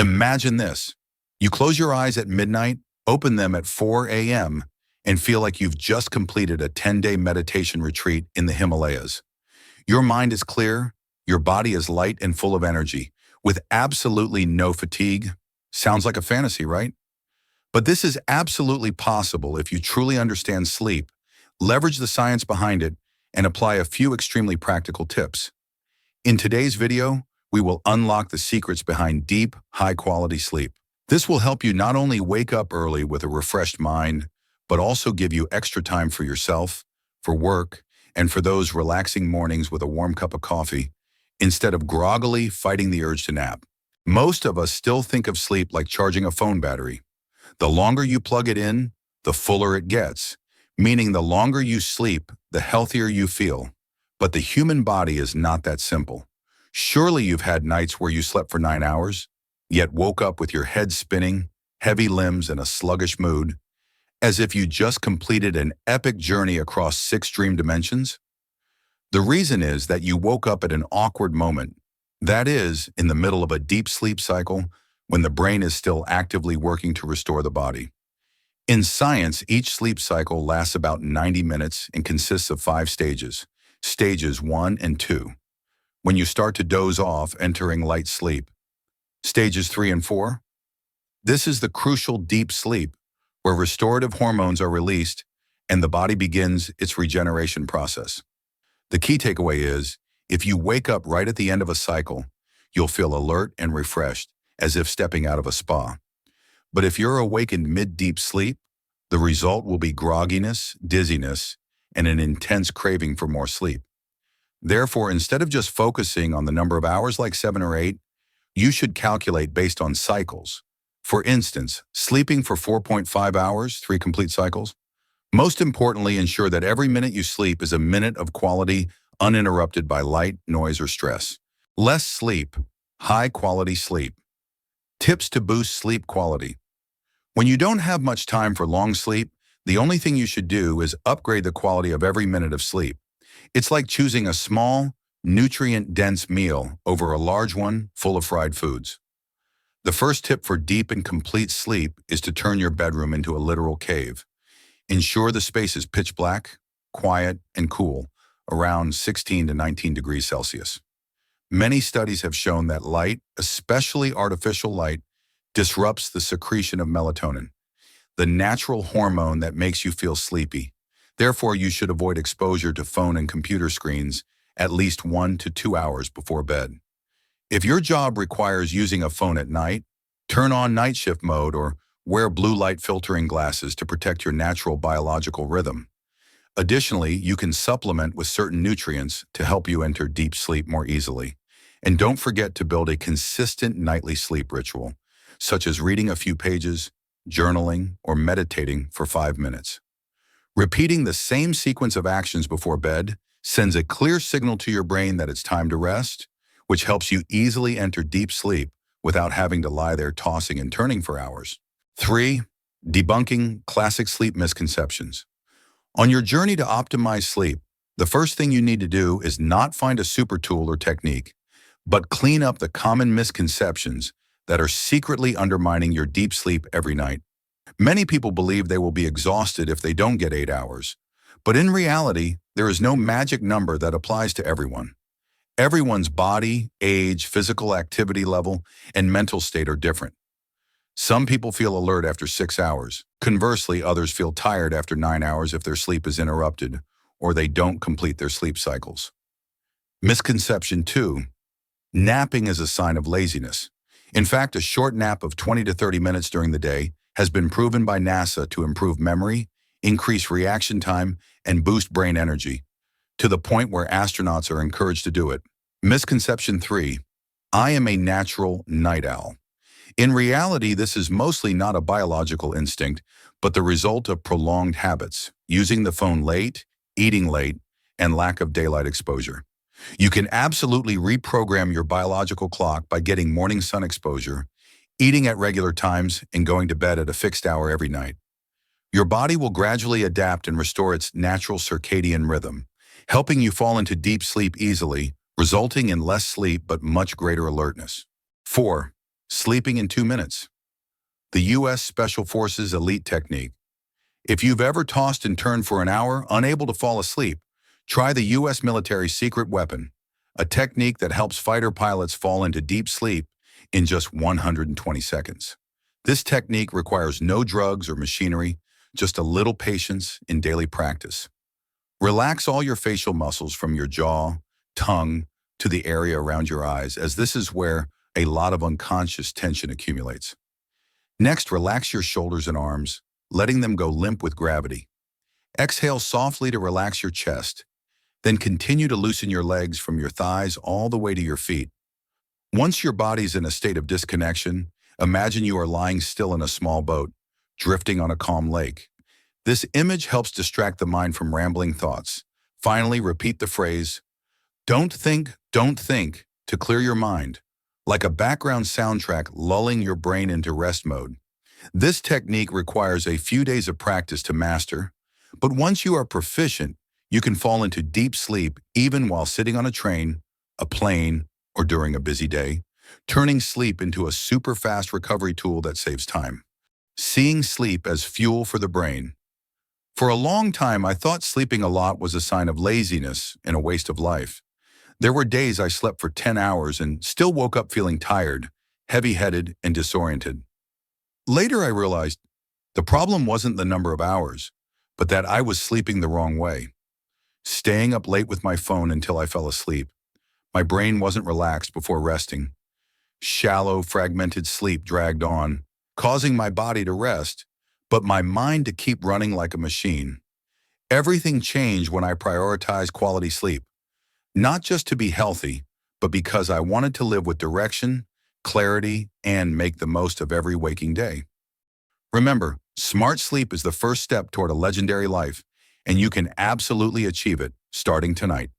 Imagine this. You close your eyes at midnight, open them at 4 a.m., and feel like you've just completed a 10-day meditation retreat in the Himalayas. Your mind is clear, your body is light and full of energy, with absolutely no fatigue. Sounds like a fantasy, right? But this is absolutely possible if you truly understand sleep, leverage the science behind it, and apply a few extremely practical tips. In today's video, we will unlock the secrets behind deep, high-quality sleep. This will help you not only wake up early with a refreshed mind, but also give you extra time for yourself, for work, and for those relaxing mornings with a warm cup of coffee, instead of groggily fighting the urge to nap. Most of us still think of sleep like charging a phone battery. The longer you plug it in, the fuller it gets, meaning the longer you sleep, the healthier you feel. But the human body is not that simple. Surely you've had nights where you slept for 9 hours, yet woke up with your head spinning, heavy limbs, and a sluggish mood, as if you just completed an epic journey across 6 dream dimensions? The reason is that you woke up at an awkward moment. That is, in the middle of a deep sleep cycle, when the brain is still actively working to restore the body. In science, each sleep cycle lasts about 90 minutes and consists of 5 stages, stages 1 and 2. When you start to doze off, entering light sleep. Stages 3 and 4. This is the crucial deep sleep, where restorative hormones are released and the body begins its regeneration process. The key takeaway is, if you wake up right at the end of a cycle, you'll feel alert and refreshed, as if stepping out of a spa. But if you're awakened mid-deep sleep, the result will be grogginess, dizziness, and an intense craving for more sleep. Therefore, instead of just focusing on the number of hours like 7 or 8, you should calculate based on cycles. For instance, sleeping for 4.5 hours, 3 complete cycles. Most importantly, ensure that every minute you sleep is a minute of quality, uninterrupted by light, noise, or stress. Less sleep, high-quality sleep. Tips to boost sleep quality. When you don't have much time for long sleep, the only thing you should do is upgrade the quality of every minute of sleep. It's like choosing a small, nutrient-dense meal over a large one full of fried foods. The first tip for deep and complete sleep is to turn your bedroom into a literal cave. Ensure the space is pitch black, quiet, and cool, around 16 to 19 degrees Celsius. Many studies have shown that light, especially artificial light, disrupts the secretion of melatonin, the natural hormone that makes you feel sleepy. Therefore, you should avoid exposure to phone and computer screens at least 1 to 2 hours before bed. If your job requires using a phone at night, turn on night shift mode or wear blue light filtering glasses to protect your natural biological rhythm. Additionally, you can supplement with certain nutrients to help you enter deep sleep more easily. And don't forget to build a consistent nightly sleep ritual, such as reading a few pages, journaling, or meditating for 5 minutes. Repeating the same sequence of actions before bed sends a clear signal to your brain that it's time to rest, which helps you easily enter deep sleep without having to lie there tossing and turning for hours. 3. Debunking classic sleep misconceptions. On your journey to optimize sleep, the first thing you need to do is not find a super tool or technique, but clean up the common misconceptions that are secretly undermining your deep sleep every night. Many people believe they will be exhausted if they don't get 8 hours, but in reality, there is no magic number that applies to everyone. Everyone's body, age, physical activity level, and mental state are different. Some people feel alert after 6 hours. Conversely, others feel tired after 9 hours if their sleep is interrupted or they don't complete their sleep cycles. Misconception 2. Napping is a sign of laziness. In fact, a short nap of 20 to 30 minutes during the day has been proven by NASA to improve memory, increase reaction time, and boost brain energy, to the point where astronauts are encouraged to do it. Misconception 3. I am a natural night owl. In reality, this is mostly not a biological instinct, but the result of prolonged habits, using the phone late, eating late, and lack of daylight exposure. You can absolutely reprogram your biological clock by getting morning sun exposure, eating at regular times, and going to bed at a fixed hour every night. Your body will gradually adapt and restore its natural circadian rhythm, helping you fall into deep sleep easily, resulting in less sleep but much greater alertness. 4. Sleeping in 2 minutes. The U.S. Special Forces Elite Technique. If you've ever tossed and turned for an hour, unable to fall asleep, try the U.S. military's secret weapon, a technique that helps fighter pilots fall into deep sleep in just 120 seconds. This technique requires no drugs or machinery, just a little patience in daily practice. Relax all your facial muscles from your jaw, tongue, to the area around your eyes, as this is where a lot of unconscious tension accumulates. Next, relax your shoulders and arms, letting them go limp with gravity. Exhale softly to relax your chest, then continue to loosen your legs from your thighs all the way to your feet. Once your body's in a state of disconnection, imagine you are lying still in a small boat, drifting on a calm lake. This image helps distract the mind from rambling thoughts. Finally, repeat the phrase, don't think, to clear your mind, like a background soundtrack lulling your brain into rest mode. This technique requires a few days of practice to master, but once you are proficient, you can fall into deep sleep even while sitting on a train, a plane, or during a busy day, turning sleep into a super fast recovery tool that saves time. Seeing sleep as fuel for the brain. For a long time, I thought sleeping a lot was a sign of laziness and a waste of life. There were days I slept for 10 hours and still woke up feeling tired, heavy-headed, and disoriented. Later, I realized the problem wasn't the number of hours, but that I was sleeping the wrong way. Staying up late with my phone until I fell asleep. My brain wasn't relaxed before resting. Shallow, fragmented sleep dragged on, causing my body to rest, but my mind to keep running like a machine. Everything changed when I prioritized quality sleep, not just to be healthy, but because I wanted to live with direction, clarity, and make the most of every waking day. Remember, smart sleep is the first step toward a legendary life, and you can absolutely achieve it starting tonight.